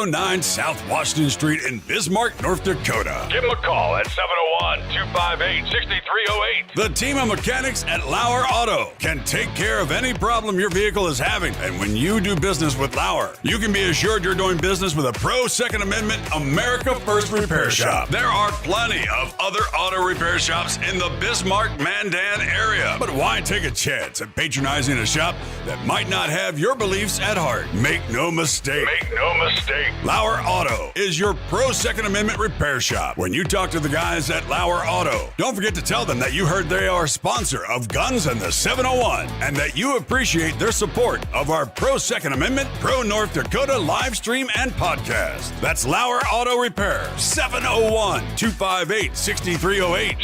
309 South Washington Street in Bismarck, North Dakota. Give them a call at 701-258-6308. The team of mechanics at Lauer Auto can take care of any problem your vehicle is having. And when you do business with Lauer, you can be assured you're doing business with a pro Second Amendment America First repair shop. There are plenty of other auto repair shops in the Bismarck-Mandan area. But why take a chance at patronizing a shop that might not have your beliefs at heart? Make no mistake. Lauer Auto is your pro Second Amendment repair shop. When you talk to the guys at Lauer Auto, don't forget to tell them that you heard they are a sponsor of Guns and the 701 and that you appreciate their support of our pro Second Amendment, pro North Dakota live stream and podcast. That's Lauer Auto Repair, 701-258-6308.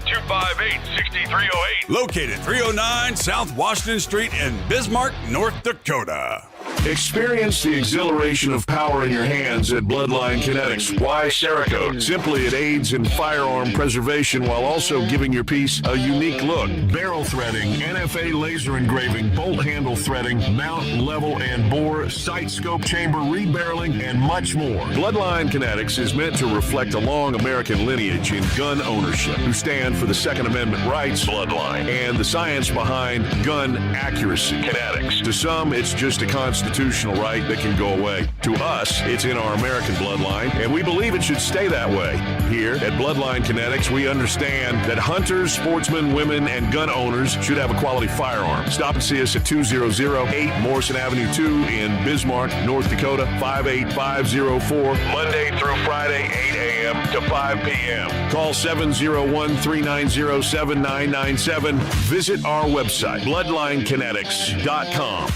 701-258-6308. Located 309 South Washington Street in Bismarck, North Dakota. Experience the exhilaration of power in your hands at Bloodline Kinetics. Why Cerakote? Simply, it aids in firearm preservation while also giving your piece a unique look. Barrel threading, NFA laser engraving, bolt handle threading, mount, level, and bore, sight scope chamber rebarreling, and much more. Bloodline Kinetics is meant to reflect a long American lineage in gun ownership, who stand for the Second Amendment rights, Bloodline, and the science behind gun accuracy. Kinetics. To some, it's just a constitutional right that can go away. To us, it's in our American bloodline, and we believe it should stay that way. Here at Bloodline Kinetics, we understand that hunters, sportsmen, women, and gun owners should have a quality firearm. Stop and see us at 2008 Morrison Avenue 2 in Bismarck, North Dakota, 58504, Monday through Friday, 8 a.m. to 5 p.m. Call 701-390-7997. Visit our website, bloodlinekinetics.com.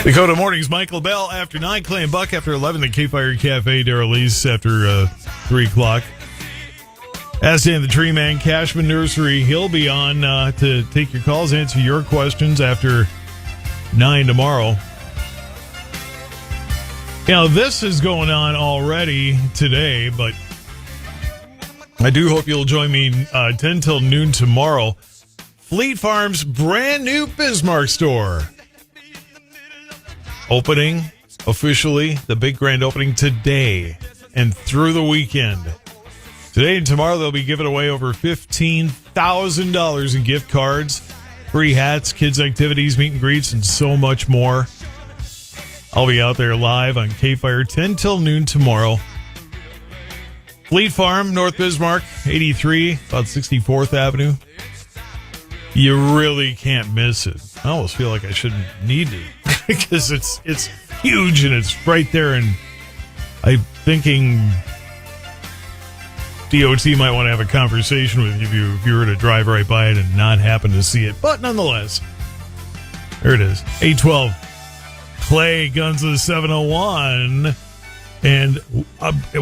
Dakota Mornings, Michael Bell after 9, Clay and Buck after 11, the KFYR Cafe, Daryl Lease after 3 o'clock. As in the Tree Man, Cashman Nursery, he'll be on to take your calls, answer your questions after 9 tomorrow. You know, this is going on already today, but I do hope you'll join me 10 till noon tomorrow. Fleet Farm's brand new Bismarck store. Opening officially, the big grand opening today and through the weekend. Today and tomorrow, they'll be giving away over $15,000 in gift cards, free hats, kids' activities, meet and greets, and so much more. I'll be out there live on KFYR 10 till noon tomorrow. Fleet Farm, North Bismarck, 83, about 64th Avenue. You really can't miss it. I almost feel like I shouldn't need to because it's huge and it's right there. And I'm thinking DOT might want to have a conversation with you if you were to drive right by it and not happen to see it. But nonetheless, there it is. 812 Clay, Guns of the 701. And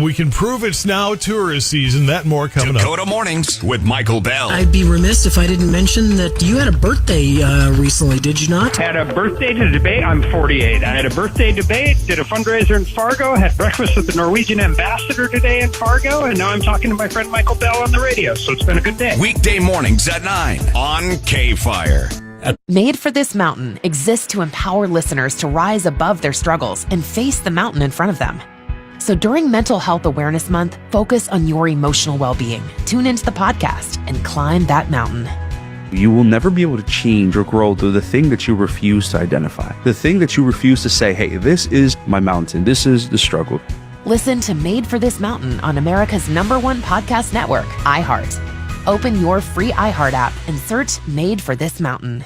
we can prove it's now tourist season. That and more coming Dakota Mornings with Michael Bell. I'd be remiss if I didn't mention that you had a birthday recently, did you not? Had a birthday to debate. I'm 48. I had a birthday debate, did a fundraiser in Fargo, had breakfast with the Norwegian ambassador today in Fargo, and now I'm talking to my friend Michael Bell on the radio, so it's been a good day. Weekday mornings at 9 on KFYR. Made for This Mountain exists to empower listeners to rise above their struggles and face the mountain in front of them. So during Mental Health Awareness Month, focus on your emotional well-being. Tune into the podcast and climb that mountain. You will never be able to change or grow through the thing that you refuse to identify. The thing that you refuse to say, hey, this is my mountain. This is the struggle. Listen to Made for This Mountain on America's #1 podcast network, iHeart. Open your free iHeart app and search Made for This Mountain.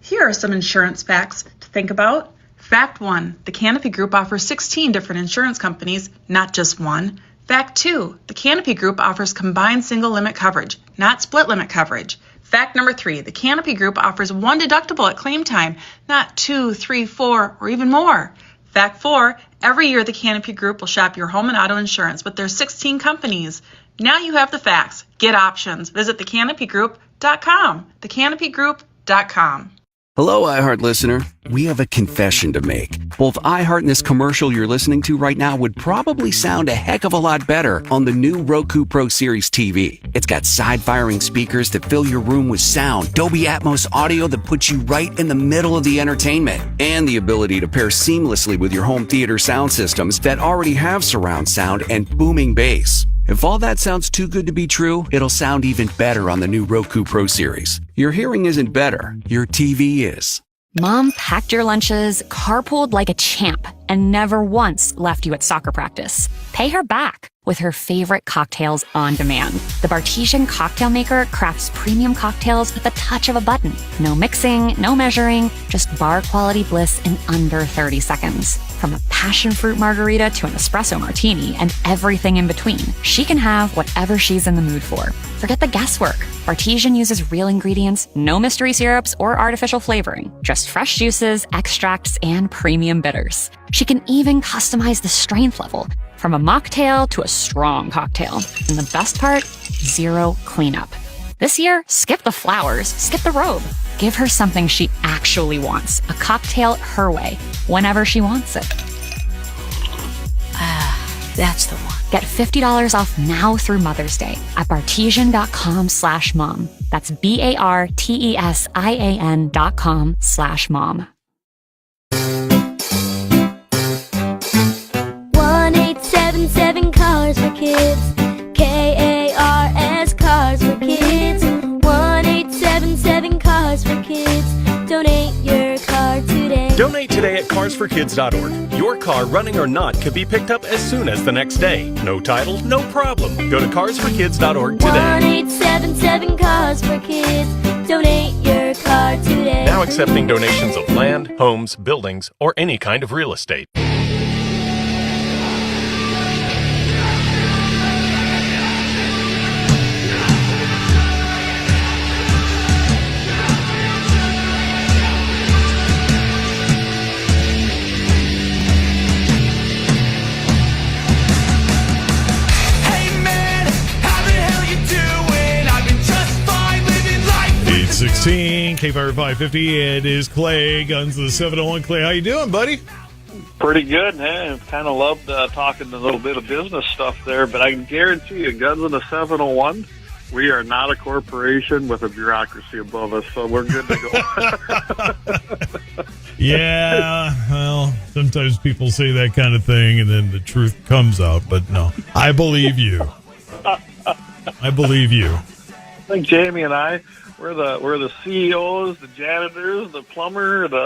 Here are some insurance facts to think about. Fact 1, the Canopy Group offers 16 different insurance companies, not just one. Fact 2, the Canopy Group offers combined single limit coverage, not split limit coverage. Fact number 3, the Canopy Group offers one deductible at claim time, not 2, 3, 4, or even more. Fact 4, every year the Canopy Group will shop your home and auto insurance with their 16 companies. Now you have the facts. Get options. Visit thecanopygroup.com. thecanopygroup.com. Hello, iHeart listener. We have a confession to make. Both iHeart and this commercial you're listening to right now would probably sound a heck of a lot better on the new Roku Pro Series TV. It's got side-firing speakers that fill your room with sound, Dolby Atmos audio that puts you right in the middle of the entertainment, and the ability to pair seamlessly with your home theater sound systems that already have surround sound and booming bass. If all that sounds too good to be true, it'll sound even better on the new Roku Pro Series. Your hearing isn't better, your TV is. Mom packed your lunches, carpooled like a champ, and never once left you at soccer practice. Pay her back with her favorite cocktails on demand. The Bartesian Cocktail Maker crafts premium cocktails with the touch of a button. No mixing, no measuring, just bar-quality bliss in under 30 seconds. From a passion fruit margarita to an espresso martini and everything in between, she can have whatever she's in the mood for. Forget the guesswork. Bartesian uses real ingredients, no mystery syrups or artificial flavoring, just fresh juices, extracts, and premium bitters. She can even customize the strength level, from a mocktail to a strong cocktail. And the best part? Zero cleanup. This year, skip the flowers, skip the robe. Give her something she actually wants, a cocktail her way, whenever she wants it. That's the one. Get $50 off now through Mother's Day at bartesian.com/mom. That's BARTESIAN.com/mom. 1877 Cars for Kids. KARS Cars for Kids. 1877 Cars for Kids. Donate your car today. Donate today at carsforkids.org. Your car, running or not, could be picked up as soon as the next day. No title, no problem. Go to carsforkids.org today. 1877 Cars for Kids. Donate your car today. Now accepting donations of land, homes, buildings, or any kind of real estate. It's 16 KFYR 550. It is Clay, Guns of the 701. Clay, how you doing, buddy? Pretty good, man. Kind of loved talking a little bit of business stuff there, but I can guarantee you, Guns of the 701, we are not a corporation with a bureaucracy above us, so we're good to go. Yeah, well, sometimes people say that kind of thing, and then the truth comes out, but no. I believe you. I believe you. I think Jamie and I, we're the CEOs, the janitors, the plumber, we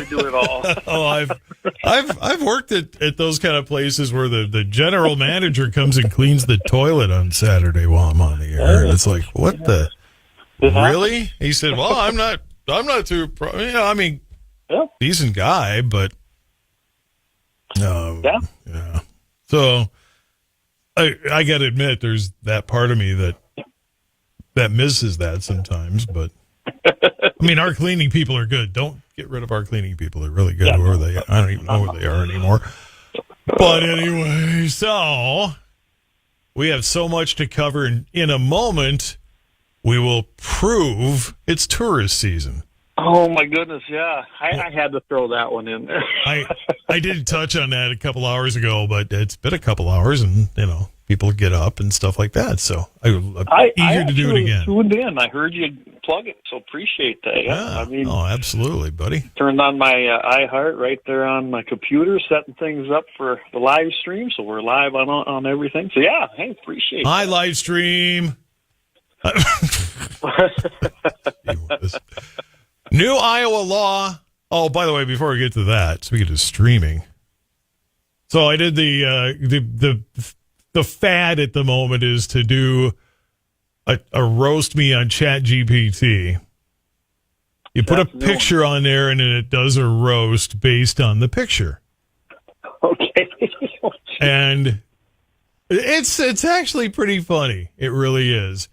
do it all. Oh, I've worked at those kind of places where the general manager comes and cleans the toilet on Saturday while I'm on the air. And it's like, what the? Really? He said, well, I'm not too, decent guy, but yeah. So I got to admit, there's that part of me that misses that sometimes, but our cleaning people are good. Don't get rid of our cleaning people. They're really good. Who are they? I don't even know who they are anymore. But anyway, so we have so much to cover, and in a moment, we will prove it's tourist season. Oh my goodness, yeah. I had to throw that one in there. I did touch on that a couple hours ago, but it's been a couple hours, and people get up and stuff like that. So I'm eager to do it again. Tuned in. I heard you plug it, so appreciate that. Yeah. Absolutely, buddy. Turned on my iHeart right there on my computer, setting things up for the live stream, so we're live on everything. So yeah, hey, appreciate it. Hi, live stream. New Iowa law. Oh, by the way, before we get to that, speaking of streaming, so I did the fad at the moment is to do a roast me on ChatGPT. You put a picture on there, and then it does a roast based on the picture. Okay. And it's actually pretty funny. It really is.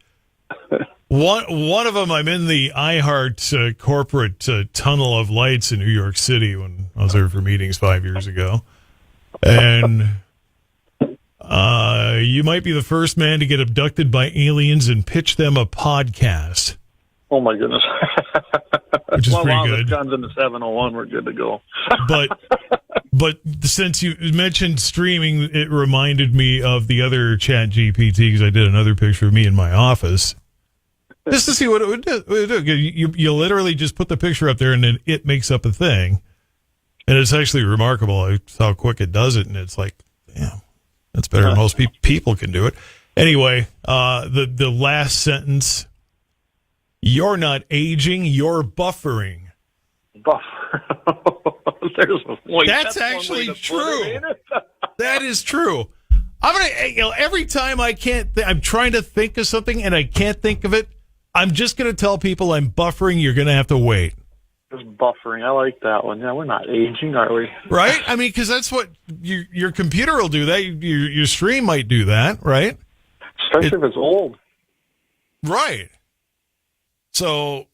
One of them, I'm in the iHeart corporate tunnel of lights in New York City when I was there for meetings 5 years ago. And you might be the first man to get abducted by aliens and pitch them a podcast. Oh, my goodness. which is well, pretty as long as good. it comes in the 701, we're good to go. But since you mentioned streaming, it reminded me of the other Chat GPT because I did another picture of me in my office just to see what it would do. You literally just put the picture up there and then it makes up a thing. And it's actually remarkable how quick it does it. And it's like, damn, that's better than most people can do it. Anyway, the last sentence, you're not aging, you're buffering. Buffer. There's a point. That's actually true. That is true. I'm gonna, every time I'm trying to think of something and I can't think of it, I'm just gonna tell people I'm buffering. You're gonna have to wait. Just buffering. I like that one. Yeah, we're not aging, are we? Right? I mean, because that's what your computer will do. That your stream might do that, right? Especially if it's old. Right. So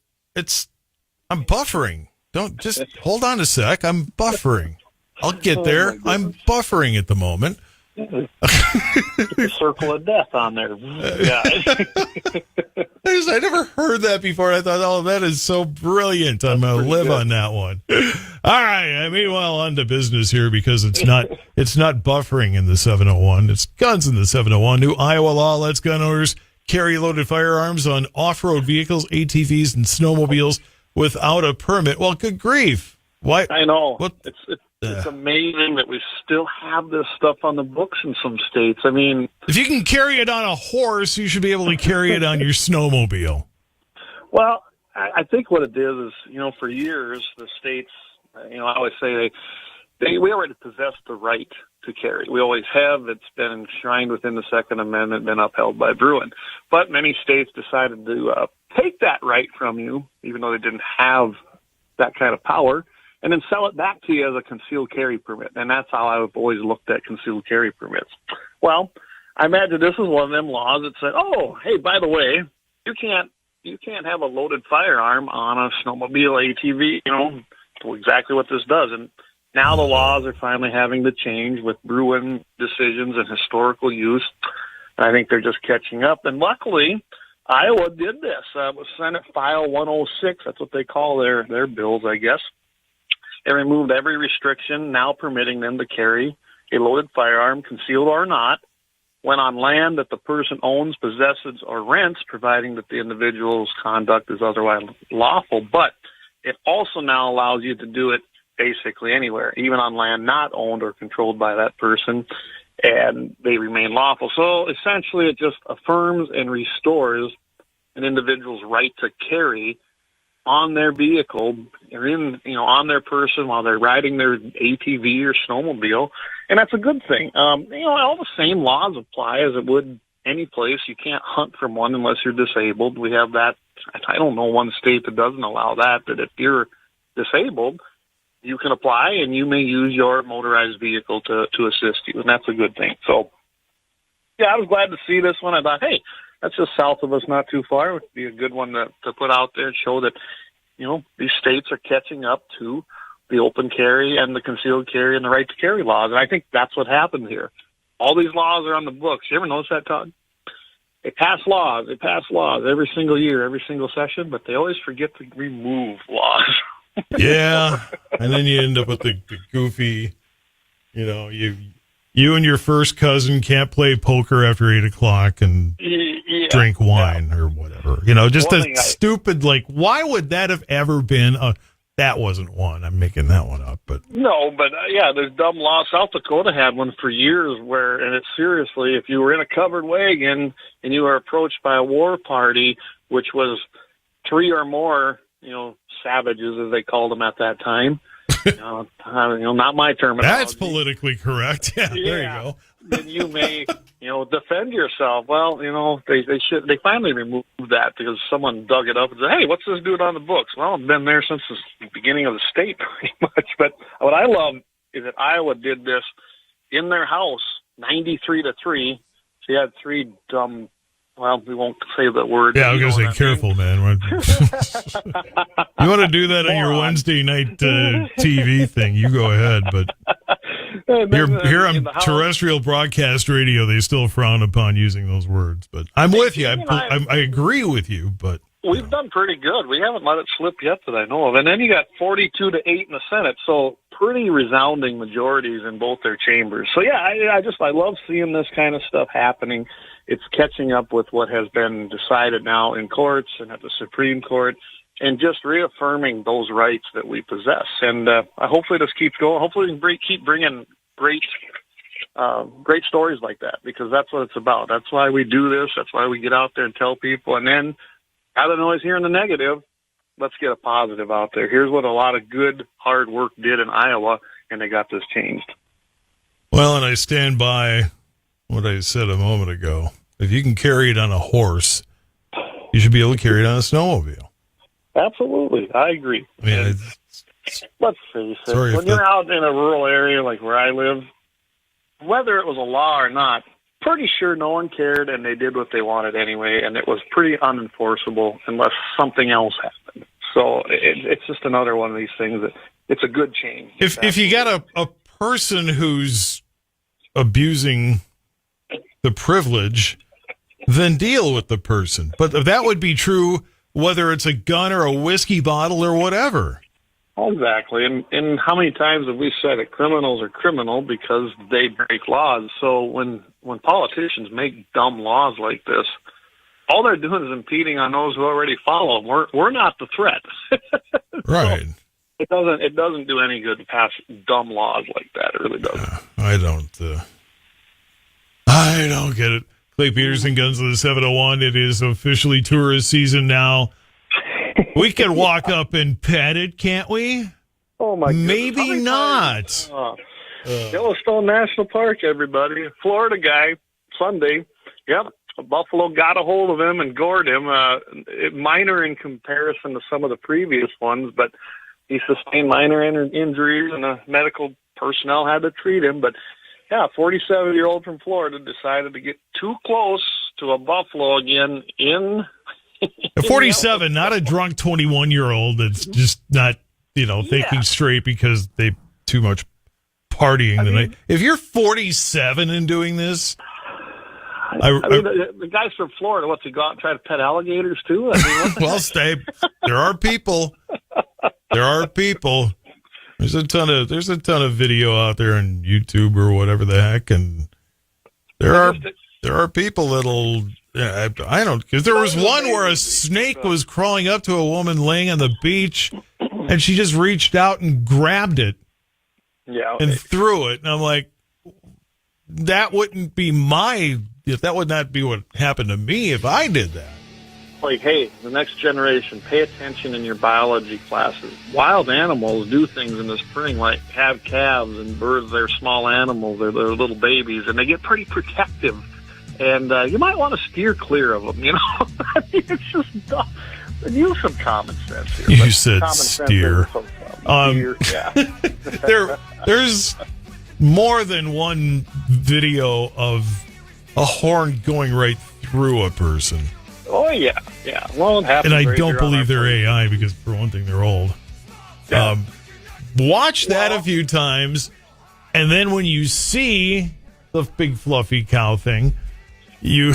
I'm buffering. Don't just hold on a sec. I'm buffering. I'll get there. I'm buffering at the moment. Circle of death on there. Yeah. I never heard that before. I thought, oh, that is so brilliant. I'm going to live good on that one. All right. Meanwhile, on to business here because it's not buffering in the 701. It's guns in the 701. New Iowa law lets gun owners carry loaded firearms on off-road vehicles, ATVs, and snowmobiles without a permit. Well, good grief. Why? I know. What? It's amazing that we still have this stuff on the books in some states. I mean, if you can carry it on a horse, you should be able to carry it on your snowmobile. Well, I think what it is, for years, the states, I always say we already possess the right to carry. We always have. It's been enshrined within the Second Amendment, been upheld by Bruin. But many states decided to take that right from you, even though they didn't have that kind of power, and then sell it back to you as a concealed carry permit. And that's how I've always looked at concealed carry permits. Well, I imagine this is one of them laws that said, oh, hey, by the way, you can't have a loaded firearm on a snowmobile, ATV, exactly what this does. And now the laws are finally having to change with Bruin decisions and historical use. And I think they're just catching up. And luckily, Iowa did this. It was Senate File 106. That's what they call their bills, I guess. It removed every restriction, now permitting them to carry a loaded firearm, concealed or not, when on land that the person owns, possesses, or rents, providing that the individual's conduct is otherwise lawful. But it also now allows you to do it basically anywhere, even on land not owned or controlled by that person, and they remain lawful. So essentially it just affirms and restores an individual's right to carry on their vehicle or on their person while they're riding their ATV or snowmobile. And that's a good thing. All the same laws apply as it would any place. You can't hunt from one unless you're disabled. We have that. I don't know one state that doesn't allow that if you're disabled, you can apply and you may use your motorized vehicle to assist you. And that's a good thing. So, yeah, I was glad to see this one. I thought, hey, that's just south of us, not too far. It would be a good one to put out there and show that, these states are catching up to the open carry and the concealed carry and the right to carry laws. And I think that's what happened here. All these laws are on the books. You ever notice that, Todd? They pass laws every single year, every single session, but they always forget to remove laws. Yeah. And then you end up with the goofy, you and your first cousin can't play poker after 8:00 and drink wine or whatever. Just a stupid, why would that have ever been that wasn't one. I'm making that one up, but no, but there's dumb laws. South Dakota had one for years and it's seriously, if you were in a covered wagon and you were approached by a war party, which was 3 or more, savages as they called them at that time. Not my terminology. That's politically correct. Yeah, there you go. Then you may, defend yourself. Well, they finally removed that because someone dug it up and said, hey, what's this doing on the books? Well, I've been there since the beginning of the state pretty much. But what I love is that Iowa did this in their House, 93-3. She had 3 dumb, well, we won't say the word. Yeah, I was going to say, careful, man. You want to do that on your Wednesday night TV thing, you go ahead. But here on terrestrial broadcast radio, they still frown upon using those words. But I'm with you. I agree with you, but We've done pretty good. We haven't let it slip yet that I know of. And then you got 42-8 in the Senate, so pretty resounding majorities in both their chambers. So yeah, I love seeing this kind of stuff happening. It's catching up with what has been decided now in courts and at the Supreme Court, and just reaffirming those rights that we possess. And hopefully this keeps going. Hopefully we can keep bringing great stories like that, because that's what it's about. That's why we do this. That's why we get out there and tell people. And then, out of the noise hearing the negative, let's get a positive out there. Here's what a lot of good, hard work did in Iowa, and they got this changed. Well, and I stand by what I said a moment ago. If you can carry it on a horse, you should be able to carry it on a snowmobile. Absolutely. I agree. I mean, let's face it. When you're out in a rural area like where I live, whether it was a law or not, pretty sure no one cared, and they did what they wanted anyway, and it was pretty unenforceable unless something else happened. So it's just another one of these things that it's a good change. If you got a person who's abusing the privilege, then deal with the person. But that would be true whether it's a gun or a whiskey bottle or whatever. Exactly. And how many times have we said that criminals are criminal because they break laws? So when politicians make dumb laws like this, all they're doing is impeding on those who already follow them. We're not the threat. Right. So it doesn't do any good to pass dumb laws like that. It really doesn't. I don't get it. Clay Peterson, Guns of the 701. It is officially tourist season now. We can walk up and pet it, can't we? Oh, my goodness. Maybe not. Yellowstone National Park, everybody. Florida guy, Sunday. Yep. A buffalo got a hold of him and gored him. Minor in comparison to some of the previous ones, but he sustained minor injuries, and the medical personnel had to treat him. But, yeah, a 47-year-old from Florida decided to get too close to a buffalo again in... 47, not a drunk 21-year-old that's just not, thinking straight because they too much partying the night. If you're 47 and doing this... the guys from Florida, what's he go out and try to pet alligators too? Well, there are people. There are people. There's a ton of video out there on YouTube or whatever the heck, and there are people that'll. I don't, because there was one where a snake was crawling up to a woman laying on the beach, and she just reached out and grabbed it, and threw it, and I'm like, that would not be what happened to me if I did that. Like, hey, the next generation, pay attention in your biology classes. Wild animals do things in the spring, like have calves, and birds, they're small animals, they're little babies, and they get pretty protective. And you might want to steer clear of them, I mean, it's just dumb. Use some common sense here. You said steer. Yeah. There's more than one video of a horn going right through a person. Oh, yeah. Well, it happens. And I don't believe they're AI because, for one thing, they're old. Yeah. Watch that a few times, and then when you see the big fluffy cow thing, you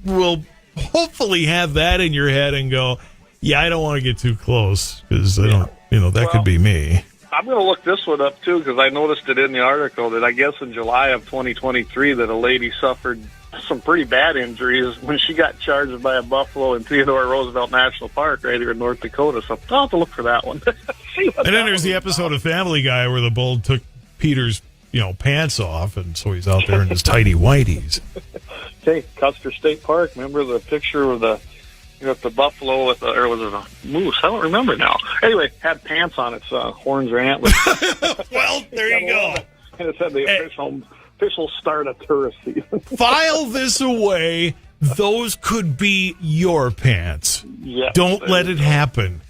will hopefully have that in your head and go, yeah, I don't want to get too close because I don't, that could be me. I'm going to look this one up, too, because I noticed it in the article that I guess in July of 2023 that a lady suffered some pretty bad injuries when she got charged by a buffalo in Theodore Roosevelt National Park right here in North Dakota. So I'll have to look for that one. And then there's the episode of Family Guy where the bull took Peter's pants off, and so he's out there in his tidy whities. Okay, Custer State Park. Remember the picture of the buffalo with or was it a moose? I don't remember now. Anyway, had pants on its horns or antlers. Well, there you go. And it said the official start of tourist season. File this away. Those could be your pants. Yes, don't let it happen.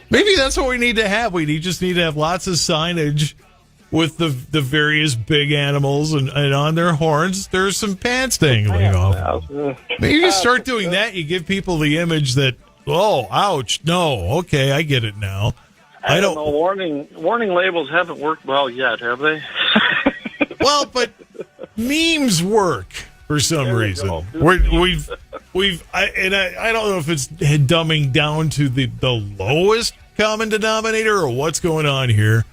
Maybe that's what we need to have. We just need to have lots of signage with the various big animals, and on their horns, there's some pants dangling off. Maybe you start doing that, you give people the image that, oh, ouch, no, okay, I get it now. I don't know. Warning labels haven't worked well yet, have they? Well, but memes work for some reason. I don't know if it's dumbing down to the lowest common denominator or what's going on here.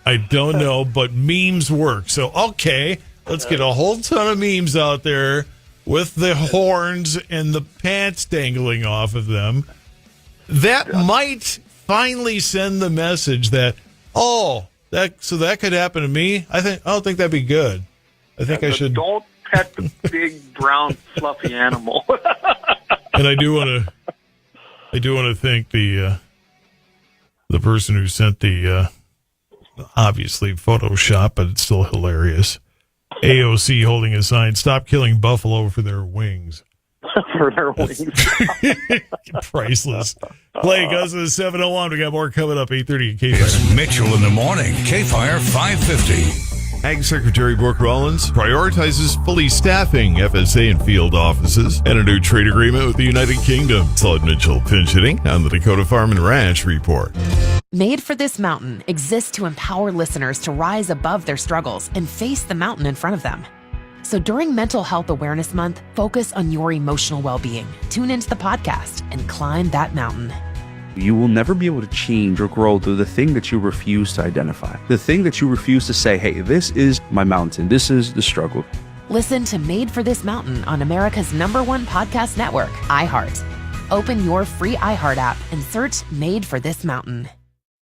I don't know, but memes work. So, okay, let's get a whole ton of memes out there with the horns and the pants dangling off of them. That might finally send the message that, that could happen to me. I don't think that'd be good. I think I should. Don't pet the big brown fluffy animal. And I do want to thank the person who sent the obviously Photoshop, but it's still hilarious. AOC holding a sign: "Stop killing buffalo for their wings." For their wings. Priceless. Play Guns of the 701. We got more coming up 8:30 at KFYR. It's Mitchell in the morning. KFYR 550. Ag Secretary Brooke Rollins prioritizes fully staffing FSA and field offices and a new trade agreement with the United Kingdom. Todd Mitchell pinch hitting on the Dakota Farm and Ranch Report. Made for This Mountain exists to empower listeners to rise above their struggles and face the mountain in front of them. So during Mental Health Awareness Month, focus on your emotional well-being. Tune into the podcast and climb that mountain. You will never be able to change or grow through the thing that you refuse to identify. The thing that you refuse to say, hey, this is my mountain. This is the struggle. Listen to Made for This Mountain on America's #1 podcast network, iHeart. Open your free iHeart app and search Made for This Mountain.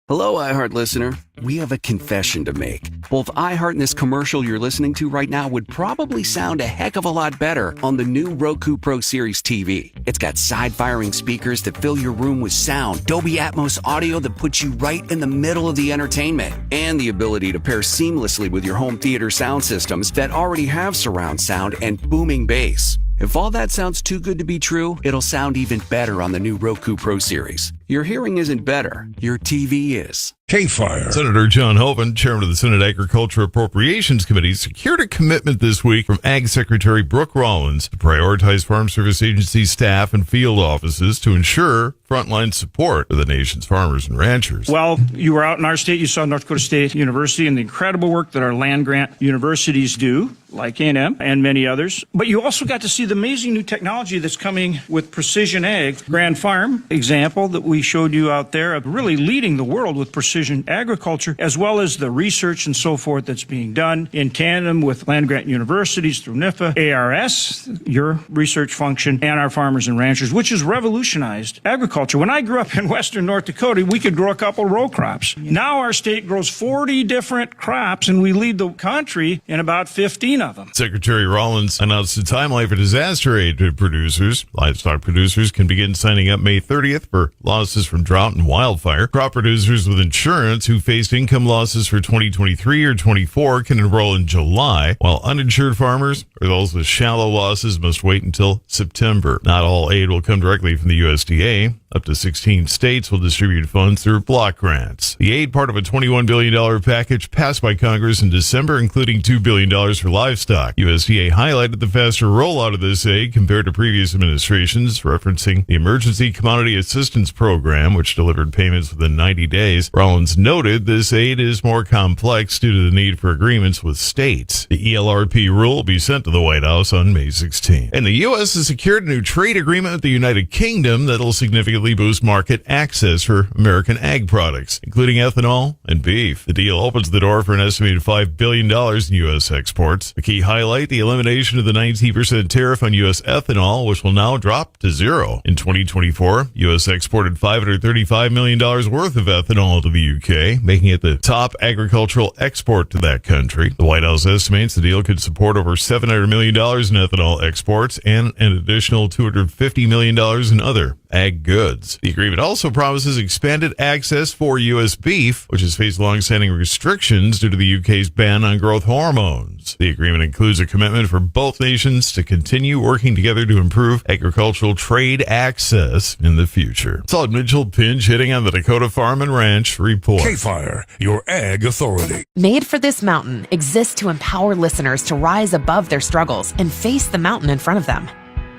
Hello, iHeart listener. We have a confession to make. Both iHeart and this commercial you're listening to right now would probably sound a heck of a lot better on the new Roku Pro Series TV. It's got side-firing speakers that fill your room with sound, Dolby Atmos audio that puts you right in the middle of the entertainment, and the ability to pair seamlessly with your home theater sound systems that already have surround sound and booming bass. If all that sounds too good to be true, it'll sound even better on the new Roku Pro Series. Your hearing isn't better, your TV is. KFYR. Senator John Hoeven, chairman of the Senate Agriculture Appropriations Committee, secured a commitment this week from Ag Secretary Brooke Rollins to prioritize Farm Service Agency staff and field offices to ensure frontline support for the nation's farmers and ranchers. Well, you were out in our state, you saw North Dakota State University and the incredible work that our land-grant universities do, like A&M and many others. But you also got to see the amazing new technology that's coming with precision ag. Grand Farm example that we showed you out there of really leading the world with precision agriculture, as well as the research and so forth that's being done in tandem with land-grant universities through NIFA, ARS, your research function, and our farmers and ranchers, which has revolutionized agriculture. When I grew up in western North Dakota, we could grow a couple row crops. Now our state grows 40 different crops, and we lead the country in about 15 of them. Secretary Rollins announced a timeline for disaster aid to producers. Livestock producers can begin signing up May 30th for losses from drought and wildfire. Crop producers with insurance who faced income losses for 2023 or 24 can enroll in July, while uninsured farmers or those with shallow losses must wait until September. Not all aid will come directly from the USDA. Up to 16 states will distribute funds through block grants. The aid, part of a $21 billion package passed by Congress in December, including $2 billion for livestock. USDA highlighted the faster rollout of this aid compared to previous administrations, referencing the Emergency Commodity Assistance Program, which delivered payments within 90 days. Rollins noted this aid is more complex due to the need for agreements with states. The ELRP rule will be sent to the White House on May 16. And the U.S. has secured a new trade agreement with the United Kingdom that will significantly boost market access for American ag products, including ethanol and beef. The deal opens the door for an estimated $5 billion in U.S. exports. A key highlight, the elimination of the 19% tariff on U.S. ethanol, which will now drop to zero. In 2024, U.S. exported $535 million worth of ethanol to the U.K., making it the top agricultural export to that country. The White House estimates the deal could support over $700 million in ethanol exports and an additional $250 million in other ag goods. The agreement also promises expanded access for U.S. beef, which has faced long-standing restrictions due to the UK's ban on growth hormones. The agreement includes a commitment for both nations to continue working together to improve agricultural trade access in the future. Todd Mitchell pinch hitting on the Dakota Farm and Ranch Report. KFYR, your ag authority. Made for This Mountain exists to empower listeners to rise above their struggles and face the mountain in front of them.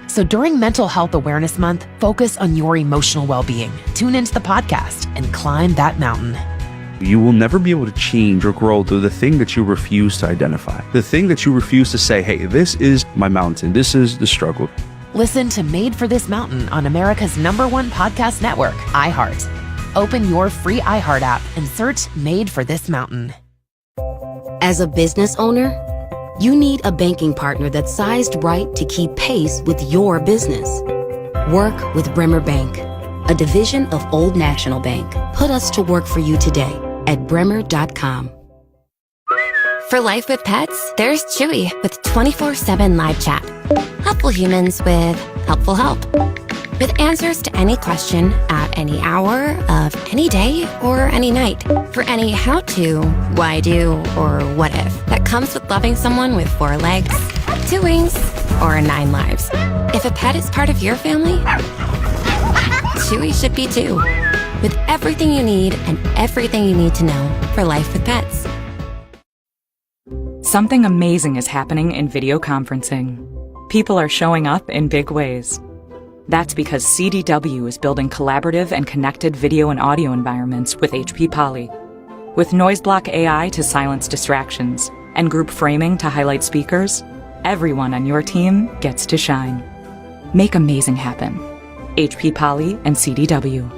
So during Mental Health Awareness Month, focus on your emotional well-being. Tune into the podcast and climb that mountain. You will never be able to change or grow through the thing that you refuse to identify. The thing that you refuse to say, hey, this is my mountain. This is the struggle. Listen to Made for This Mountain on America's #1 podcast network, iHeart. Open your free iHeart app and search Made for This Mountain. As a business owner, you need a banking partner that's sized right to keep pace with your business. Work with Bremer Bank, a division of Old National Bank. Put us to work for you today at bremer.com. For life with pets, there's Chewy with 24/7 live chat. Helpful humans with helpful help. With answers to any question at any hour of any day or any night. For any how to, why do, or what if that comes with loving someone with 4 legs, 2 wings, or 9 lives. If a pet is part of your family, Chewy should be too. With everything you need and everything you need to know for life with pets. Something amazing is happening in video conferencing. People are showing up in big ways. That's because CDW is building collaborative and connected video and audio environments with HP Poly. With Noise Block AI to silence distractions and group framing to highlight speakers, everyone on your team gets to shine. Make amazing happen. HP Poly and CDW.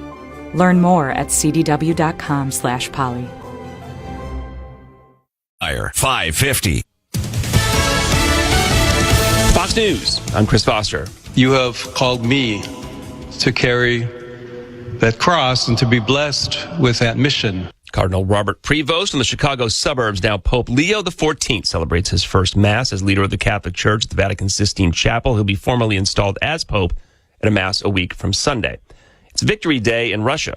Learn more at cdw.com/poly. KFYR 550. Fox News. I'm Chris Foster. You have called me to carry that cross and to be blessed with that mission. Cardinal Robert Prevost in the Chicago suburbs. Now Pope Leo XIV celebrates his first Mass as leader of the Catholic Church at the Vatican Sistine Chapel. He'll be formally installed as Pope at a Mass a week from Sunday. It's Victory Day in Russia.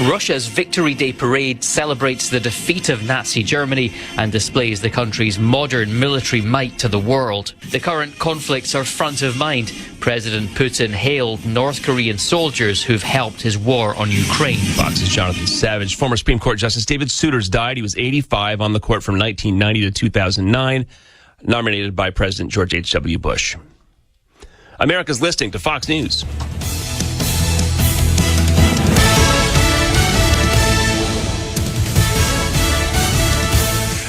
Russia's Victory Day parade celebrates the defeat of Nazi Germany and displays the country's modern military might to the world. The current conflicts are front of mind. President Putin hailed North Korean soldiers who've helped his war on Ukraine. Fox's Jonathan Savage. Former Supreme Court Justice David Souters died. He was 85, on the court from 1990 to 2009, nominated by President George H.W. Bush. America's listening to Fox News.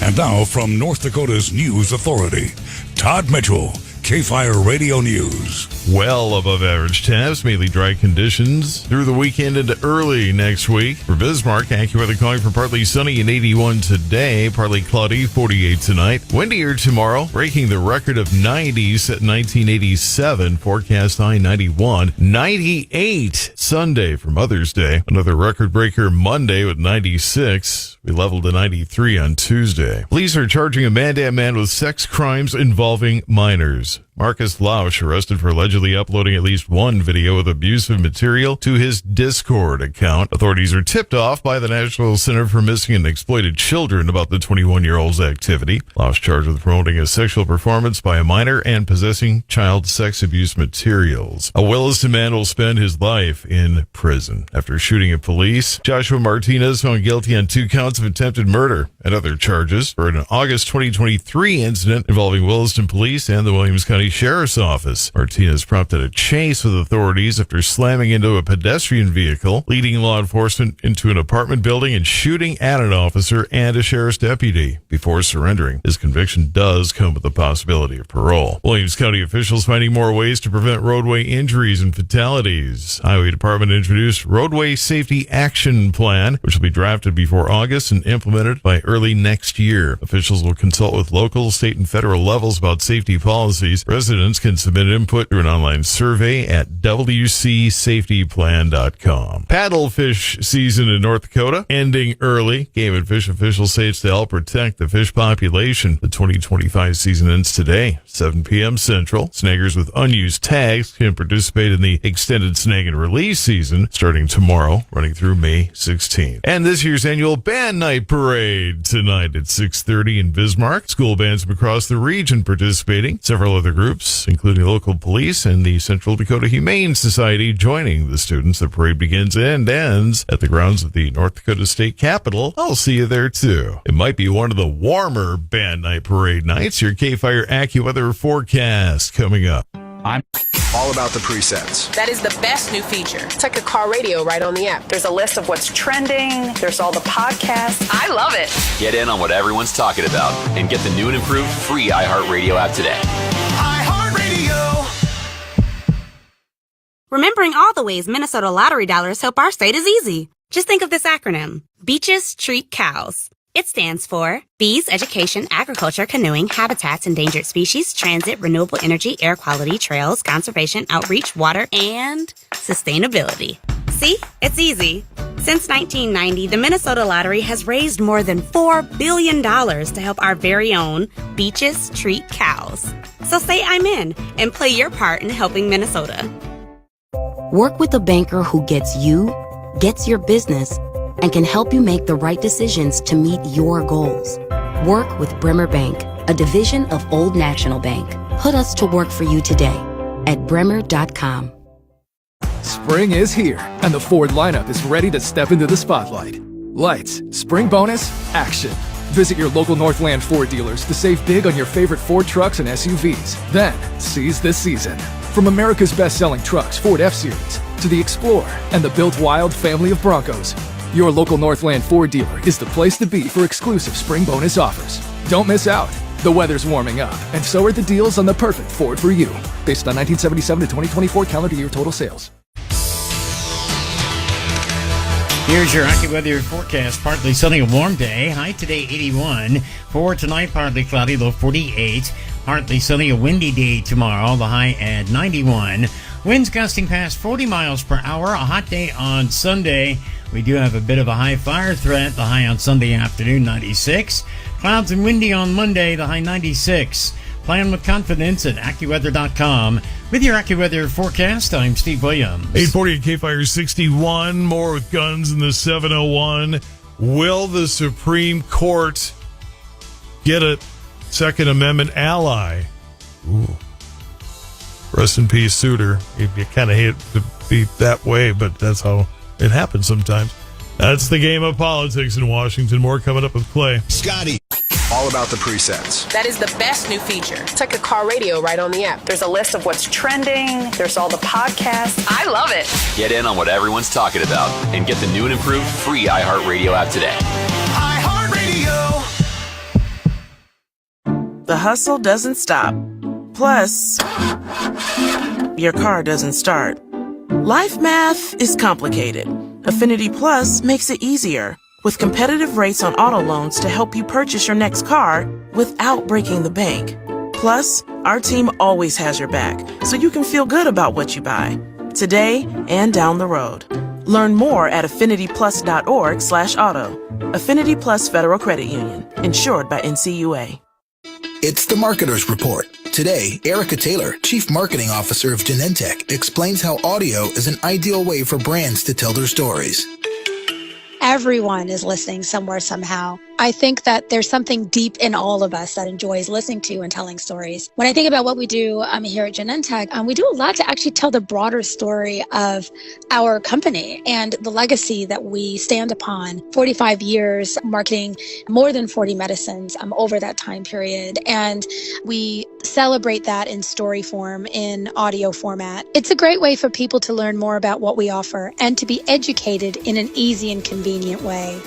And now from North Dakota's News Authority, Todd Mitchell, KFYR Radio News. Well above average temps, mainly dry conditions through the weekend into early next week. For Bismarck, AccuWeather calling for partly sunny and 81 today, partly cloudy, 48 tonight. Windier tomorrow, breaking the record of 90 set in 1987. Forecast high 91. 98 Sunday for Mother's Day. Another record breaker Monday with 96. We leveled to 93 on Tuesday. Police are charging a man with sex crimes involving minors. Marcus Lausch arrested for allegedly uploading at least one video with abusive material to his Discord account. Authorities are tipped off by the National Center for Missing and Exploited Children about the 21-year-old's activity. Lausch charged with promoting a sexual performance by a minor and possessing child sex abuse materials. A Williston man will spend his life in prison after shooting at police. Joshua Martinez found guilty on 2 counts of attempted murder and other charges for an August 2023 incident involving Williston Police and the Williams County Sheriff's Office. Martinez prompted a chase with authorities after slamming into a pedestrian vehicle, leading law enforcement into an apartment building and shooting at an officer and a sheriff's deputy before surrendering. His conviction does come with the possibility of parole. Williams County officials finding more ways to prevent roadway injuries and fatalities. Highway Department introduced Roadway Safety Action Plan, which will be drafted before August and implemented by early next year. Officials will consult with local, state, and federal levels about safety policies. Residents can submit input through an online survey at wcsafetyplan.com. Paddlefish season in North Dakota ending early. Game and Fish officials say it's to help protect the fish population. The 2025 season ends today, 7 p.m. Central. Snaggers with unused tags can participate in the extended snag and release season starting tomorrow, running through May 16th. And this year's annual band night parade tonight at 6:30 in Bismarck. School bands from across the region participating. Several other groups, including local police and the Central Dakota Humane Society, joining the students. The parade begins and ends at the grounds of the North Dakota State Capitol. I'll see you there too. It might be one of the warmer band night parade nights. Your KFYR AccuWeather forecast coming up. I'm all about the presets. That is the best new feature. It's like a car radio right on the app. There's a list of what's trending. There's all the podcasts. I love it. Get in on what everyone's talking about and get the new and improved free iHeartRadio app today. iHeartRadio. Remembering all the ways Minnesota lottery dollars help our state is easy. Just think of this acronym: Beaches Treat Cows. It stands for Bees, Education, Agriculture, Canoeing, Habitats, Endangered Species, Transit, Renewable Energy, Air Quality, Trails, Conservation, Outreach, Water, and Sustainability. See? It's easy. Since 1990, the Minnesota Lottery has raised more than $4 billion to help our very own Beaches Treat Cows. So say I'm in and play your part in helping Minnesota. Work with a banker who gets you, gets your business, and can help you make the right decisions to meet your goals. Work with Bremer Bank, a division of Old National Bank. Put us to work for you today at bremer.com. Spring is here, and the Ford lineup is ready to step into the spotlight. Lights, spring bonus, action. Visit your local Northland Ford dealers to save big on your favorite Ford trucks and SUVs. Then, seize this season. From America's best-selling trucks, Ford F-Series, to the Explorer and the Built Wild family of Broncos, your local Northland Ford dealer is the place to be for exclusive spring bonus offers. Don't miss out. The weather's warming up, and so are the deals on the perfect Ford for you. Based on 1977 to 2024 calendar year total sales. Here's your AccuWeather forecast. Partly sunny, a warm day. High today, 81. For tonight, partly cloudy, low 48. Partly sunny, a windy day tomorrow. The high at 91. Winds gusting past 40 miles per hour. A hot day on Sunday. We do have a bit of a high fire threat. The high on Sunday afternoon, 96. Clouds and windy on Monday. The high, 96. Plan with confidence at AccuWeather.com. With your AccuWeather forecast, I'm Steve Williams. 840 at KFYR 61. More with guns in the 701. Will the Supreme Court get a Second Amendment ally? Ooh. Rest in peace, Souter. You kind of hate to be that way, but that's how it happens sometimes. That's the game of politics in Washington. More coming up with Clay. Scotty. All about the presets. That is the best new feature. It's like a car radio right on the app. There's a list of what's trending. There's all the podcasts. I love it. Get in on what everyone's talking about and get the new and improved free iHeartRadio app today. iHeartRadio. The hustle doesn't stop. Plus, your car doesn't start. Life math is complicated. Affinity Plus makes it easier, with competitive rates on auto loans to help you purchase your next car without breaking the bank. Plus, our team always has your back, so you can feel good about what you buy, today and down the road. Learn more at affinityplus.org/auto. Affinity Plus Federal Credit Union, insured by NCUA. It's the Marketer's Report. Today, Erica Taylor, Chief Marketing Officer of Genentech, explains how audio is an ideal way for brands to tell their stories. Everyone is listening somewhere, somehow. I think that there's something deep in all of us that enjoys listening to and telling stories. When I think about what we do here at Genentech, we do a lot to actually tell the broader story of our company and the legacy that we stand upon. 45 years marketing more than 40 medicines over that time period. And we celebrate that in story form, in audio format. It's a great way for people to learn more about what we offer and to be educated in an easy and convenient way.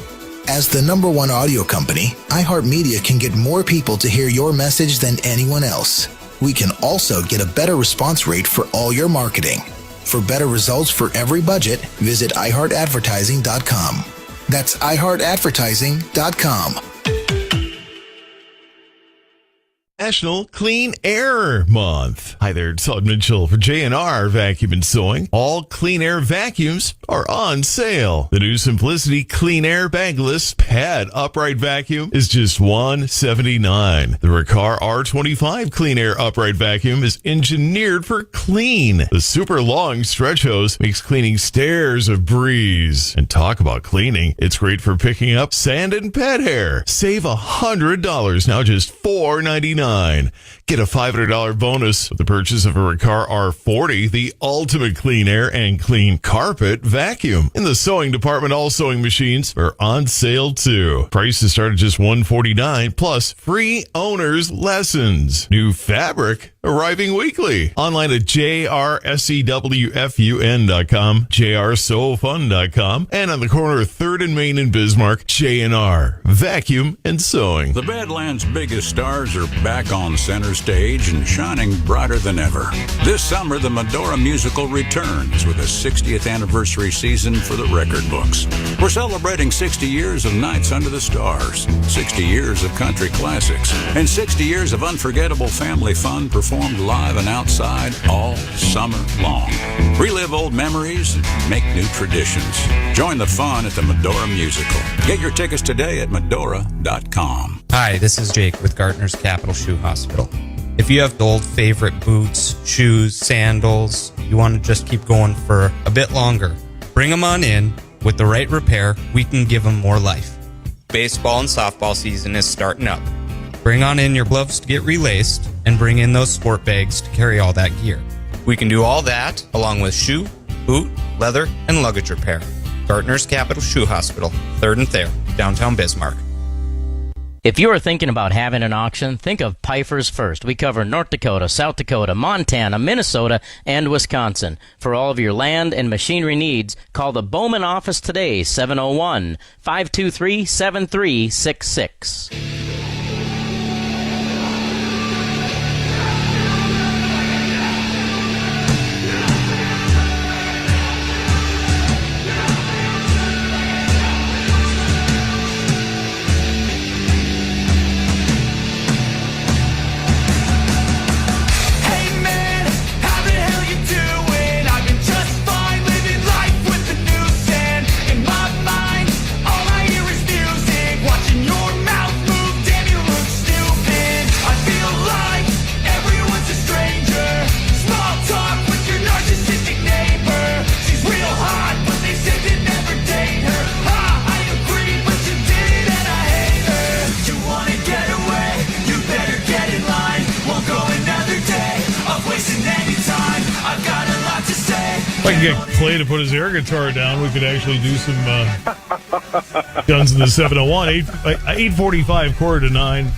As the #1 audio company, iHeartMedia can get more people to hear your message than anyone else. We can also get a better response rate for all your marketing. For better results for every budget, visit iHeartAdvertising.com. That's iHeartAdvertising.com. National Clean Air Month. Hi there, it's Todd Mitchell for J&R Vacuum and Sewing. All clean air vacuums are on sale. The new Simplicity Clean Air Bagless Pad Upright Vacuum is just $179. The Riccar R25 Clean Air Upright Vacuum is engineered for clean. The super long stretch hose makes cleaning stairs a breeze. And talk about cleaning, it's great for picking up sand and pet hair. Save $100, now just $499. Get a $500 bonus with the purchase of a Riccar R40, the ultimate clean air and clean carpet vacuum. In the sewing department, all sewing machines are on sale too. Prices start at just $149 plus free owner's lessons. New fabric arriving weekly. Online at jrsewfun.com, jrsofun.com, and on the corner of 3rd and Main in Bismarck, J&R, Vacuum and Sewing. The Badlands' biggest stars are back on center stage and shining brighter than ever. This summer, the Medora musical returns with a 60th anniversary season for the record books. We're celebrating 60 years of Nights Under the Stars, 60 years of country classics, and 60 years of unforgettable family fun performed live and outside all summer long. Relive old memories and make new traditions. Join the fun at the Medora Musical. Get your tickets today at Medora.com. Hi, this is Jake with Gardner's Capital Shoe Hospital. If you have the old favorite boots, shoes, sandals, you want to just keep going for a bit longer, bring them on in. With the right repair, we can give them more life. Baseball and softball season is starting up. Bring on in your gloves to get relaced and bring in those sport bags to carry all that gear. We can do all that along with shoe, boot, leather, and luggage repair. Gardner's Capital Shoe Hospital, 3rd and Thayer, downtown Bismarck. If you are thinking about having an auction, think of Pfeiffer's First. We cover North Dakota, South Dakota, Montana, Minnesota, and Wisconsin. For all of your land and machinery needs, call the Bowman office today, 701-523-7366. If I can get Clay to put his air guitar down, we could actually do some Guns in the 701. 8:45, 8:45, 8:45.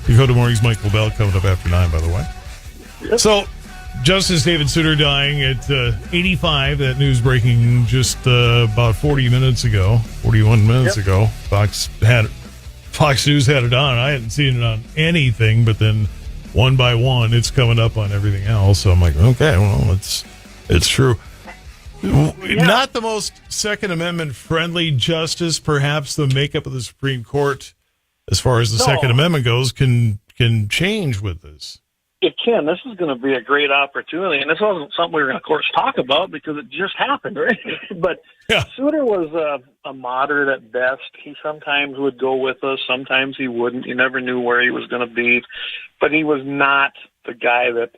Dakota Morning's Mike LaBelle coming up after 9, by the way. Yep. So, Justice David Souter dying at 85. That news breaking just about 41 minutes ago. Fox News had it on. I hadn't seen it on anything, but then one by one, it's coming up on everything else. So I'm like, okay, well, it's true. Yeah. Not the most Second Amendment friendly justice. Perhaps the makeup of the Supreme Court, as far as the Second Amendment goes, can change with this. It can. This is going to be a great opportunity, and this wasn't something we were going to, of course, talk about because it just happened, right? But Souter was a moderate at best. He sometimes would go with us, sometimes he wouldn't. You never knew where he was going to be, but he was not the guy that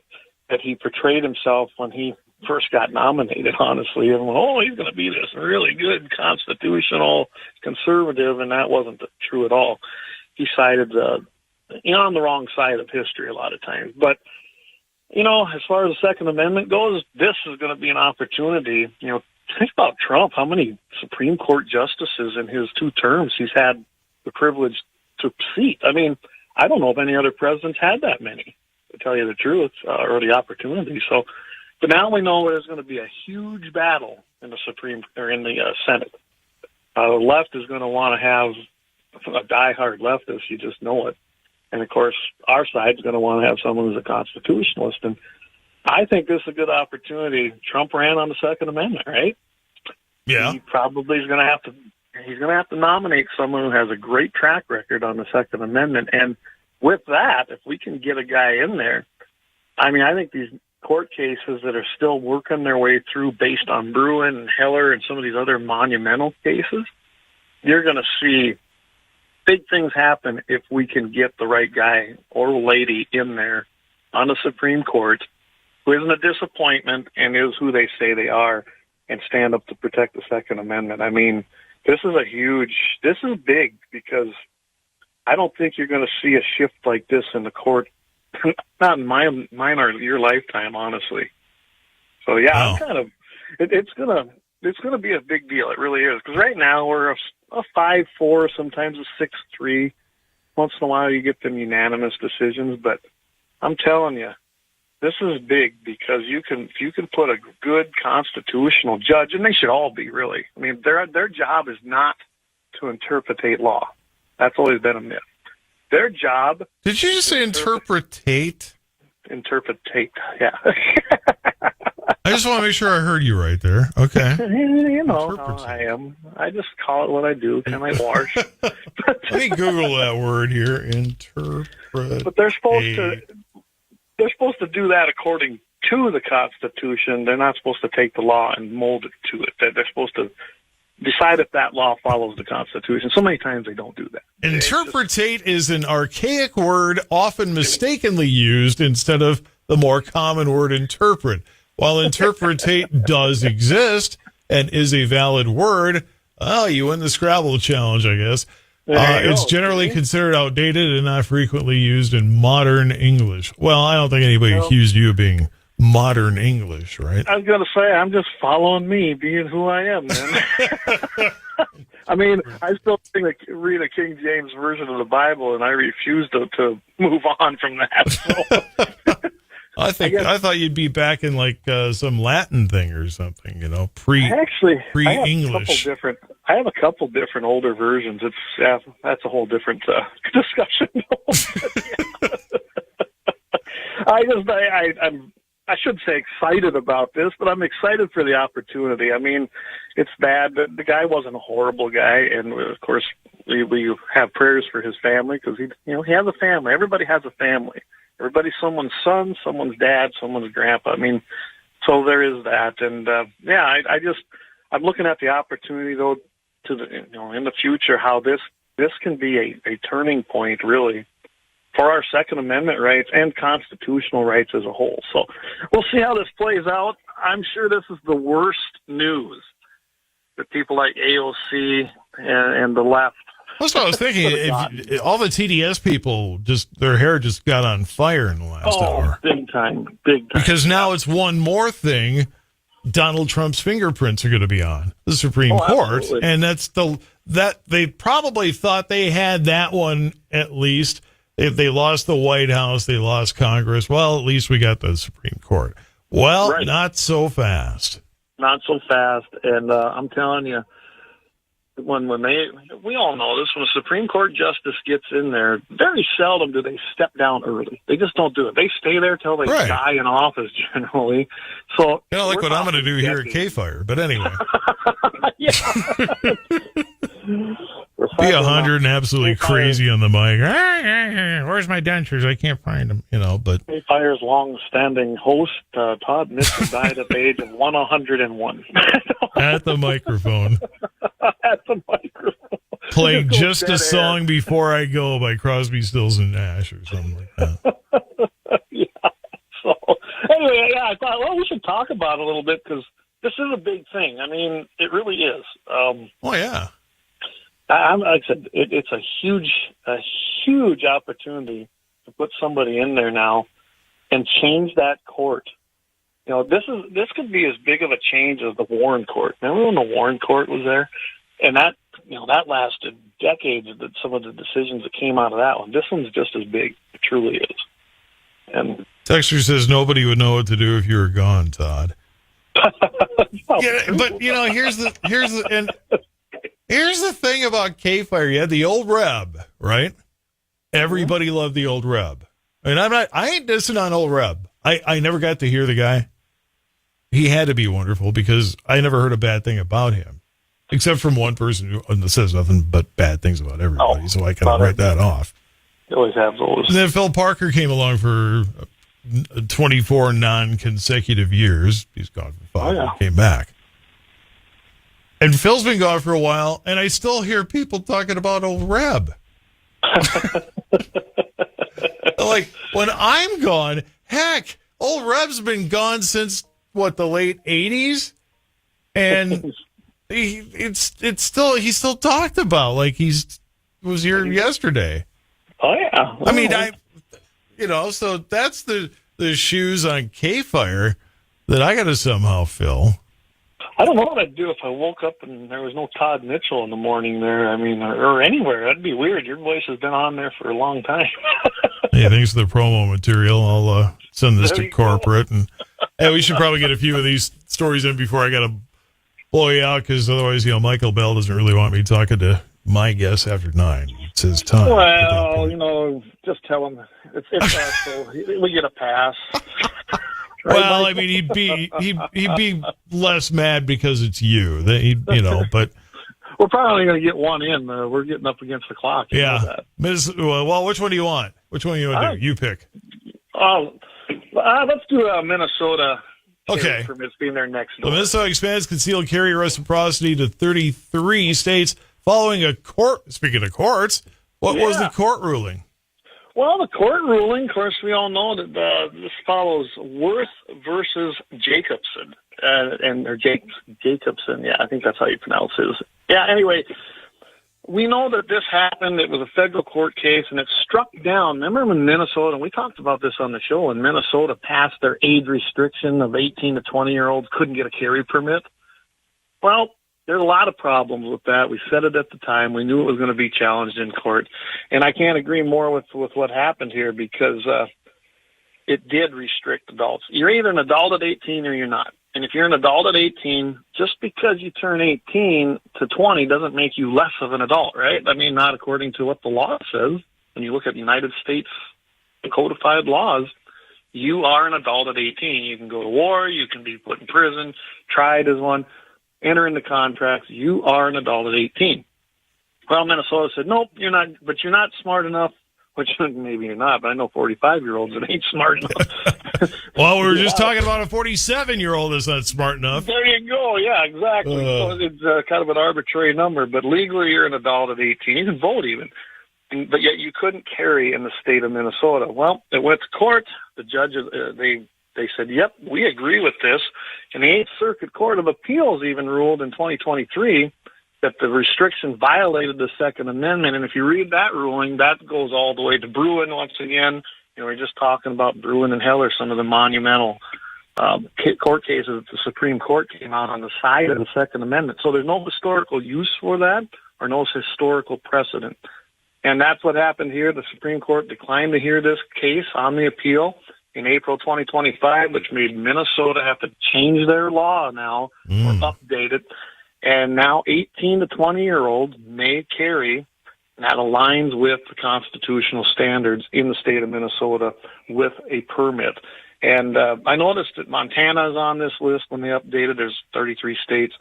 he portrayed himself when he first got nominated, honestly. And he's going to be this really good constitutional conservative, and that wasn't true at all. He sided on the wrong side of history a lot of times. But, as far as the Second Amendment goes, this is going to be an opportunity. Think about Trump, how many Supreme Court justices in his 2 terms he's had the privilege to seat. I mean, I don't know if any other president's had that many, to tell you the truth, or the opportunity. So, but now we know there's going to be a huge battle in the Senate. The left is going to want to have a diehard leftist, you just know it. And, of course, our side's going to want to have someone who's a constitutionalist. And I think this is a good opportunity. Trump ran on the Second Amendment, right? Yeah. He probably is going to have to. He's going to have to nominate someone who has a great track record on the Second Amendment. And with that, if we can get a guy in there, I mean, I think these court cases that are still working their way through based on Bruin and Heller and some of these other monumental cases, you're going to see big things happen if we can get the right guy or lady in there on the Supreme Court who isn't a disappointment and is who they say they are and stand up to protect the Second Amendment. I mean, this is big because I don't think you're going to see a shift like this in the court, not in mine or your lifetime, honestly. So yeah, it's going to be a big deal. It really is. Because right now we're a 5-4, sometimes a 6-3. Once in a while you get them unanimous decisions, but I'm telling you, This is big because if you can put a good constitutional judge, and they should all be really. I mean, their job is not to interpretate law. That's always been a myth. Their job. Did you just say interpretate? Interpretate, yeah. I just want to make sure I heard you right there. Okay. You know how I am. I just call it what I do. Can I wash? Let me Google that word here. Interpret. But they're supposed to do that according to the Constitution. They're not supposed to take the law and mold it to it. They're supposed to decide if that law follows the Constitution. So many times they don't do that. Interpretate is an archaic word often mistakenly used instead of the more common word interpret. While interpretate does exist and is a valid word, well, you win the Scrabble challenge, I guess. It's generally considered outdated and not frequently used in modern English. Well, I don't think anybody accused you of being modern English, right? I was going to say, I'm just following me, being who I am, man. I mean, I still read a King James version of the Bible, and I refuse to move on from that. So. I thought you'd be back in like some Latin thing or something, pre-English. I have a couple different older versions. That's a whole different discussion. I should say excited about this, but I'm excited for the opportunity. I mean, it's bad. The guy wasn't a horrible guy, and of course we have prayers for his family because he has a family. Everybody has a family. Everybody's someone's son, someone's dad, someone's grandpa. I mean, so there is that, and I'm looking at the opportunity though in the future how this can be a turning point really for our Second Amendment rights and constitutional rights as a whole. So we'll see how this plays out. I'm sure this is the worst news that people like AOC and the left. That's what I was thinking. If all the TDS people their hair just got on fire in the last hour. Big time. Because now it's one more thing Donald Trump's fingerprints are going to be on the Supreme Court. Absolutely. And that they probably thought they had that one at least. If they lost the White House, they lost Congress. Well, at least we got the Supreme Court. Well, Not so fast. Not so fast. And I'm telling you, we all know this, when a Supreme Court justice gets in there, very seldom do they step down early. They just don't do it. They stay there till they die in office generally. So like what I'm going to do here at KFYR. But anyway. Be 100 and absolutely crazy on the mic. Where's my dentures? I can't find them. But KFYR's long-standing host, Todd Mitchell, died at the age of 101. At the microphone. At the microphone. Playing Just a Song Before I Go by Crosby, Stills, and Nash or something like that. So, anyway, I thought, we should talk about it a little bit because this is a big thing. I mean, it really is. Yeah. Like I said, it's a huge opportunity to put somebody in there now and change that court. This could be as big of a change as the Warren Court. Remember when the Warren Court was there, and that lasted decades. Some of the decisions that came out of that one. This one's just as big. It truly is. And Texter says nobody would know what to do if you were gone, Todd. But here's the thing about KFYR. You had the old Reb, right? Everybody loved the old Reb. And I ain't dissing on old Reb. I never got to hear the guy. He had to be wonderful because I never heard a bad thing about him. Except from one person who says nothing but bad things about everybody. So I kind of write that off. You always have those. And then Phil Parker came along for 24 non-consecutive years. He's gone for 5 and came back. And Phil's been gone for a while, and I still hear people talking about old Reb. Like, when I'm gone, heck, old Reb's been gone since, the late 80s? And he's still talked about, like was here yesterday. Oh, yeah. I mean, so that's the shoes on KFYR that I got to somehow fill. I don't know what I'd do if I woke up and there was no Todd Mitchell in the morning there. I mean, or anywhere. That'd be weird. Your voice has been on there for a long time. Hey, thanks for the promo material. I'll send this to corporate. And hey, we should probably get a few of these stories in before I got to blow you out, because otherwise, Michael Bell doesn't really want me talking to my guests after 9. It's his time. Well, just tell him it's us, so we get a pass. Well, I mean, he'd be less mad because it's you. But we're probably going to get one in. We're getting up against the clock. Yeah. Well, which one do you want? Which one do you want to do? You pick. Let's do Minnesota. Okay. Permits being there next door. The Minnesota expands concealed carry reciprocity to 33 states following a court. Speaking of courts, what was the court ruling? Well, the court ruling, of course, we all know that this follows Worth versus Jacobson, or Jacobson. Yeah, I think that's how you pronounce it. Yeah. Anyway, we know that this happened. It was a federal court case, and it struck down. Remember when Minnesota, and we talked about this on the show, when Minnesota passed their age restriction of 18 to 20-year-olds couldn't get a carry permit? Well, there's a lot of problems with that. We said it at the time. We knew it was going to be challenged in court. And I can't agree more with what happened here, because it did restrict adults. You're either an adult at 18 or you're not. And if you're an adult at 18, just because you turn 18 to 20 doesn't make you less of an adult, right? I mean, not according to what the law says. When you look at United States codified laws, you are an adult at 18. You can go to war, you can be put in prison, tried as one, enter into contracts. You are an adult at 18. Well, Minnesota said, nope, you're not, but you're not smart enough, which maybe you're not, but I know 45-year-olds that ain't smart enough. Well, we were just talking about a 47-year-old that's not smart enough. There you go. Yeah, exactly. So it's kind of an arbitrary number, but legally you're an adult at 18. You can vote even, but yet you couldn't carry in the state of Minnesota. Well, it went to court. The judges, they said, yep, we agree with this. And the 8th Circuit Court of Appeals even ruled in 2023 that the restriction violated the Second Amendment. And if you read that ruling, that goes all the way to Bruin once again. We're just talking about Bruin and Heller, some of the monumental court cases that the Supreme Court came out on the side of the Second Amendment. So there's no historical use for that or no historical precedent. And that's what happened here. The Supreme Court declined to hear this case on the appeal in April 2025, which made Minnesota have to change their law now or update it. And now 18 to 20-year-olds may carry, and that aligns with the constitutional standards in the state of Minnesota with a permit. And I noticed that Montana is on this list when they updated. There's 33 states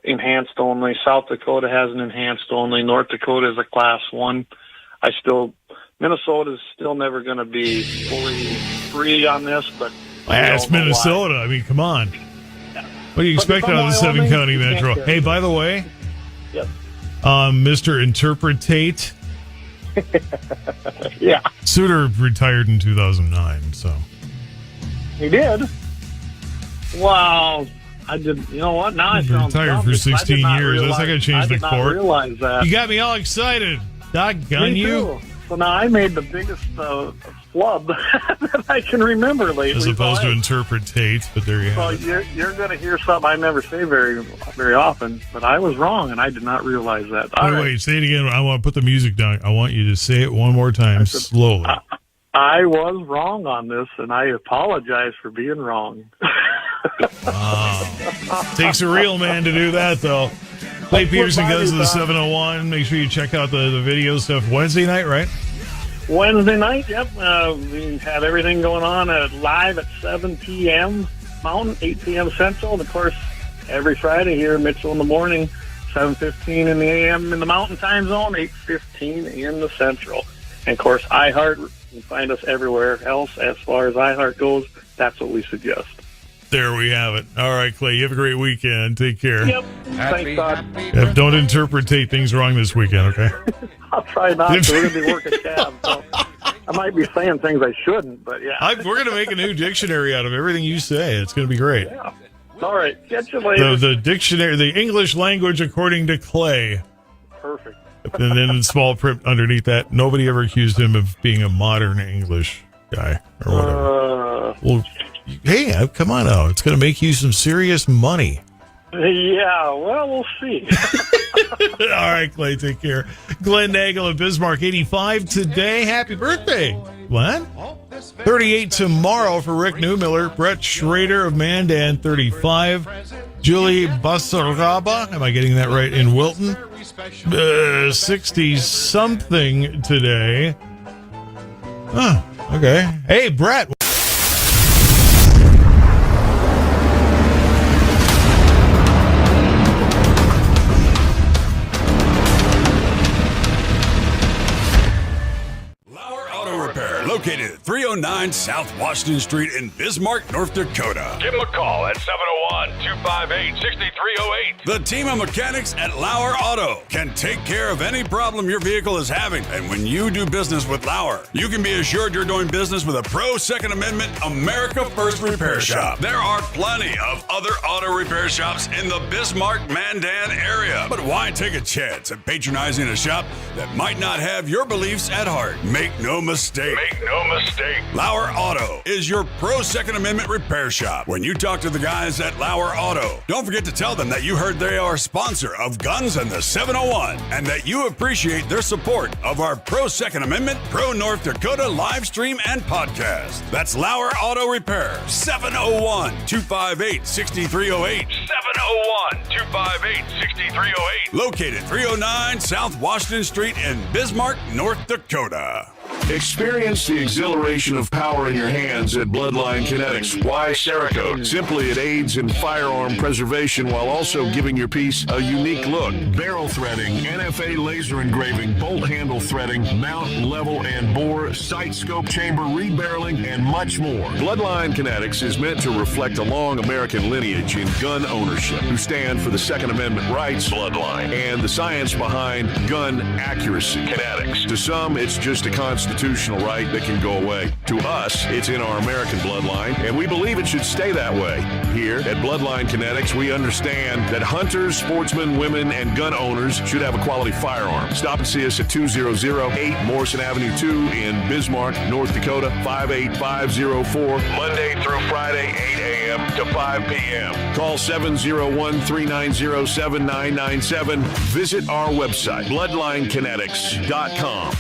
enhanced only. South Dakota has an enhanced only. North Dakota is a class 1. Minnesota is still never going to be fully free on this, but it's Minnesota. I mean, come on. What do you expect out of the 7-county metro? Hey, by the way, yes. Mr. Interpretate. Yeah. Suter retired in 2009, so. He did? Wow. I did. You know what? Now I sound retired for 16 years. That's not going to change the court. I did not realize that. You got me all excited. Doggone you. So now I made the biggest flub that I can remember lately. As opposed to interpretate, but there you have it. You're going to hear something I never say very, very often, but I was wrong, and I did not realize that. Wait, say it again. I want to put the music down. I want you to say it one more time, slowly. I was wrong on this, and I apologize for being wrong. Wow. Takes a real man to do that, though. Clay Peterson goes to the 701. Make sure you check out the video stuff Wednesday night, right? Wednesday night, yep. We have everything going on live at 7 p.m. Mountain, 8 p.m. Central. And, of course, every Friday here, Mitchell in the morning, 7:15 in the a.m. in the Mountain Time Zone, 8:15 in the Central. And, of course, iHeart, you can find us everywhere else as far as iHeart goes. That's what we suggest. There we have it. All right, Clay, you have a great weekend. Take care. Yep. Thanks, Todd. Don't interpretate things wrong this weekend, okay? I'll try not to. We're going to be working cabs, so I might be saying things I shouldn't, but yeah. We're going to make a new dictionary out of everything you say. It's going to be great. Yeah. All right. Catch you later. The dictionary, the English language according to Clay. Perfect. And then in small print underneath that, nobody ever accused him of being a modern English guy or whatever. Well, hey, come on out. It's going to make you some serious money. Yeah, well, we'll see. All right, Clay, take care. Glenn Nagel of Bismarck, 85 today. Happy birthday. what? 38 tomorrow for Rick Newmiller. Brett Schrader of Mandan, 35. Julie Basaraba, am I getting that right, in Wilton? 60-something today. Huh, okay. Hey, Brett. Located at 309 South Washington Street in Bismarck, North Dakota. Give them a call at 701-258-6308. The team of mechanics at Lauer Auto can take care of any problem your vehicle is having. And when you do business with Lauer, you can be assured you're doing business with a pro Second Amendment America First repair shop. There are plenty of other auto repair shops in the Bismarck-Mandan area. But why take a chance at patronizing a shop that might not have your beliefs at heart? Make no mistake. Lauer Auto is your pro Second Amendment repair shop. When you talk to the guys at Lauer Auto, don't forget to tell them that you heard they are a sponsor of Guns and the 701 and that you appreciate their support of our pro Second Amendment, pro North Dakota live stream and podcast. That's Lauer Auto Repair, 701-258-6308. 701-258-6308. Located 309 South Washington Street in Bismarck, North Dakota. Experience the exhilaration of power in your hands at Bloodline Kinetics. Why Cerakote? Simply, it aids in firearm preservation while also giving your piece a unique look. Barrel threading, NFA laser engraving, bolt handle threading, mount, level, and bore, sight scope chamber rebarreling, and much more. Bloodline Kinetics is meant to reflect a long American lineage in gun ownership, who stand for the Second Amendment rights, Bloodline, and the science behind gun accuracy, Kinetics. To some, it's just a constitutional right that can go away. To us, it's in our American bloodline, and we believe it should stay that way. Here at Bloodline Kinetics, we understand that hunters, sportsmen, women, and gun owners should have a quality firearm. Stop and see us at 2008 Morrison Avenue 2 in Bismarck, North Dakota, 58504, Monday through Friday, 8 a.m. to 5 p.m. Call 701-390-7997. Visit our website, bloodlinekinetics.com.